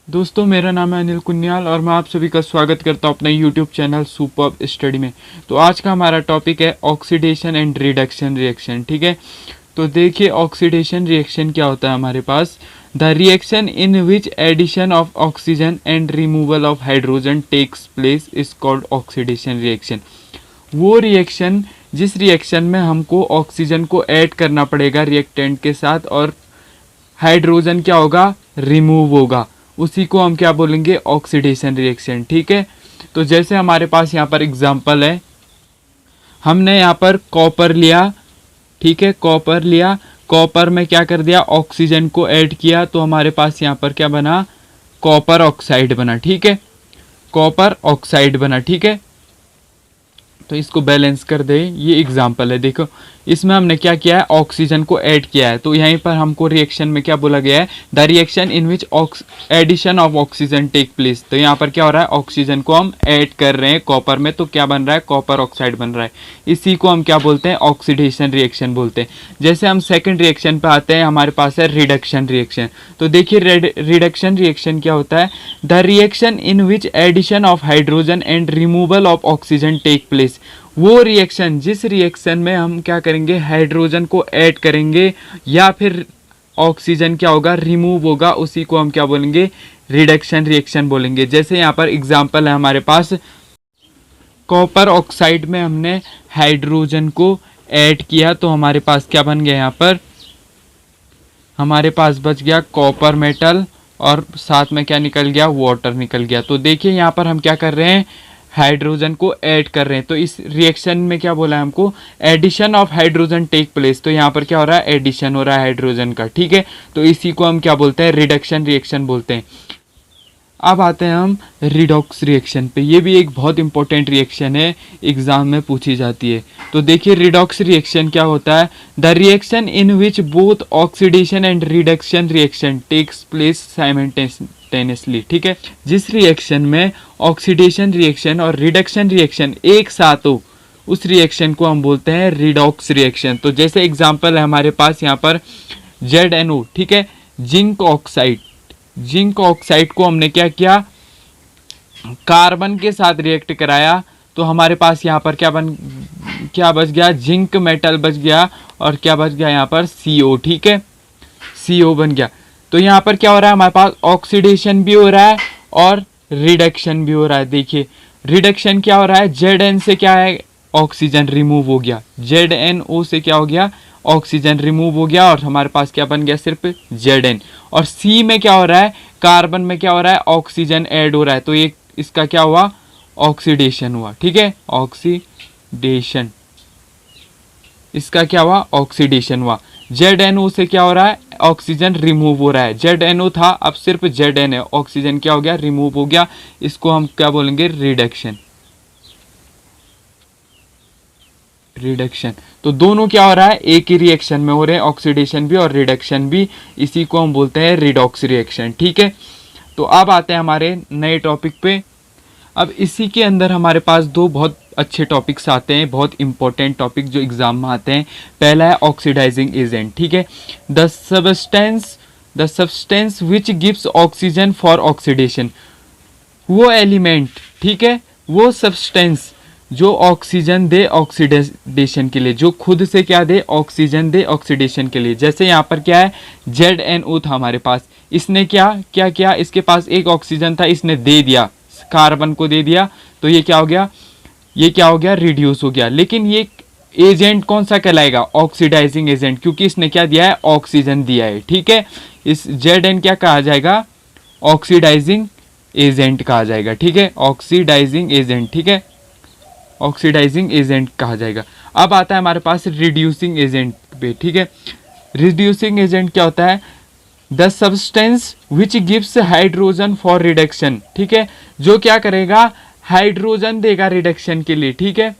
दोस्तों, मेरा नाम है अनिल कुन्याल और मैं आप सभी का स्वागत करता हूं अपने यूट्यूब चैनल सुपर्ब स्टडी में। तो आज का हमारा टॉपिक है ऑक्सीडेशन एंड रिडक्शन रिएक्शन। ठीक है, तो देखिए ऑक्सीडेशन रिएक्शन क्या होता है हमारे पास। The reaction in which addition of oxygen and removal of hydrogen takes place is called oxidation reaction. वो रिएक्शन जिस रिएक्शन में हमको ऑक्सीजन को ऐड करना पड़ेगा रिएक्टेंट के साथ और हाइड्रोजन क्या होगा, रिमूव होगा, उसी को हम क्या बोलेंगे, ऑक्सीडेशन रिएक्शन। ठीक है, तो जैसे हमारे पास यहाँ पर एग्जांपल है, हमने यहाँ पर कॉपर लिया। ठीक है, कॉपर लिया, कॉपर में क्या कर दिया, ऑक्सीजन को ऐड किया, तो हमारे पास यहाँ पर क्या बना, कॉपर ऑक्साइड बना। ठीक है, कॉपर ऑक्साइड बना। ठीक है, तो इसको बैलेंस कर दे। ये एग्जाम्पल है, देखो इसमें हमने क्या किया है, ऑक्सीजन को ऐड किया है। तो यहीं पर हमको रिएक्शन में क्या बोला गया है, the reaction in which addition of oxygen take place. तो यहाँ पर क्या हो रहा है, ऑक्सीजन को हम ऐड कर रहे हैं कॉपर में, तो क्या बन रहा है, कॉपर ऑक्साइड बन रहा है। इसी को हम क्या बोलते हैं, ऑक्सीडेशन रिएक्शन बोलते हैं। जैसे हम सेकेंड रिएक्शन पे आते हैं, हमारे पास है रिडक्शन रिएक्शन। तो देखिए रिडक्शन रिएक्शन क्या होता है, the reaction in which addition of hydrogen and removal of oxygen take place. वो रिएक्शन जिस रिएक्शन में हम क्या करेंगे, हाइड्रोजन को ऐड करेंगे या फिर ऑक्सीजन क्या होगा, रिमूव होगा, उसी को हम क्या बोलेंगे, रिडक्शन रिएक्शन बोलेंगे। जैसे यहाँ पर एग्जांपल है हमारे पास, कॉपर ऑक्साइड में हमने हाइड्रोजन को ऐड किया, तो हमारे पास क्या बन गया, यहाँ पर हमारे पास बच गया कॉपर मेटल और साथ में क्या निकल गया, वाटर निकल गया। तो देखिए यहाँ पर हम क्या कर रहे हैं, हाइड्रोजन को ऐड कर रहे हैं। तो इस रिएक्शन में क्या बोला है हमको, addition of hydrogen take place. तो यहाँ पर क्या हो रहा है, एडिशन हो रहा है हाइड्रोजन का। ठीक है, तो इसी को हम क्या बोलते हैं, रिडक्शन रिएक्शन बोलते हैं। अब आते हैं हम रिडॉक्स रिएक्शन पे। ये भी एक बहुत इंपॉर्टेंट रिएक्शन है, एग्जाम में पूछी जाती है। तो देखिए रिडॉक्स रिएक्शन क्या होता है, the reaction in which both oxidation and reduction reaction takes place simultaneously. ठीक है, जिस रिएक्शन में ऑक्सीडेशन रिएक्शन और रिडक्शन रिएक्शन एक साथ हो, उस रिएक्शन को हम बोलते हैं रिडॉक्स रिएक्शन। तो जैसे एग्जाम्पल है हमारे पास यहाँ पर ZNO। ठीक है, जिंक ऑक्साइड, जिंक ऑक्साइड को हमने क्या किया, कार्बन के साथ रिएक्ट कराया, तो हमारे पास यहाँ पर क्या बच गया, जिंक मेटल बच गया और क्या बच गया यहाँ पर, CO। ठीक है, CO बन गया। तो यहाँ पर क्या हो रहा है, हमारे पास ऑक्सीडेशन भी हो रहा है और रिडक्शन भी हो रहा है। देखिए रिडक्शन क्या हो रहा है, Zn से क्या है, ऑक्सीजन रिमूव हो गया, ZNO से क्या हो गया, ऑक्सीजन रिमूव हो गया और हमारे पास क्या बन गया, सिर्फ Zn। और C में क्या हो रहा है, कार्बन में क्या हो रहा है, ऑक्सीजन ऐड हो रहा है, तो ये इसका क्या हुआ, ऑक्सीडेशन हुआ। ठीक है, ऑक्सीडेशन, इसका क्या हुआ, ऑक्सीडेशन हुआ। ZNO से क्या हो रहा है, ऑक्सीजन रिमूव हो रहा है। ZNO था, अब सिर्फ Zn है, ऑक्सीजन क्या हो गया, रिमूव हो गया, इसको हम क्या बोलेंगे, रिडक्शन। रिडक्शन, तो दोनों क्या हो रहा है, एक ही रिएक्शन में हो रहे हैं, ऑक्सीडेशन भी और रिडक्शन भी, इसी को हम बोलते हैं रिडॉक्स रिएक्शन। ठीक है, तो अब आते हैं हमारे नए टॉपिक पे। अब इसी के अंदर हमारे पास दो बहुत अच्छे टॉपिक्स आते हैं, बहुत इंपॉर्टेंट टॉपिक जो एग्जाम में आते हैं। पहला है ऑक्सीडाइजिंग एजेंट। ठीक है, the substance which gives oxygen for oxidation. वो एलिमेंट, ठीक है, वो सब्सटेंस जो ऑक्सीजन दे ऑक्सीडेशन के लिए, जो खुद से क्या दे, ऑक्सीजन दे ऑक्सीडेशन के लिए। जैसे यहाँ पर क्या है, ZNO था हमारे पास, इसने क्या क्या किया, इसके पास एक ऑक्सीजन था, इसने दे दिया, कार्बन को दे दिया, तो ये क्या हो गया, ये क्या हो गया, रिड्यूस हो गया। लेकिन ये एजेंट कौन सा कहलाएगा, ऑक्सीडाइजिंग एजेंट, क्योंकि इसने क्या दिया है, ऑक्सीजन दिया है। ठीक है, इस Zn क्या कहा जाएगा, ऑक्सीडाइजिंग एजेंट कहा जाएगा। ठीक है, ऑक्सीडाइजिंग एजेंट। ठीक है, ऑक्सीडाइजिंग एजेंट कहा जाएगा। अब आता है हमारे पास रिड्यूसिंग एजेंट पे। ठीक है, रिड्यूसिंग एजेंट क्या होता है, the substance which gives hydrogen for reduction. ठीक है, जो क्या करेगा, हाइड्रोजन देगा रिडक्शन के लिए। ठीक है,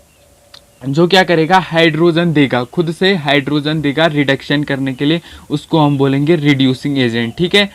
जो क्या करेगा, हाइड्रोजन देगा, खुद से हाइड्रोजन देगा रिडक्शन करने के लिए, उसको हम बोलेंगे रिड्यूसिंग एजेंट। ठीक है,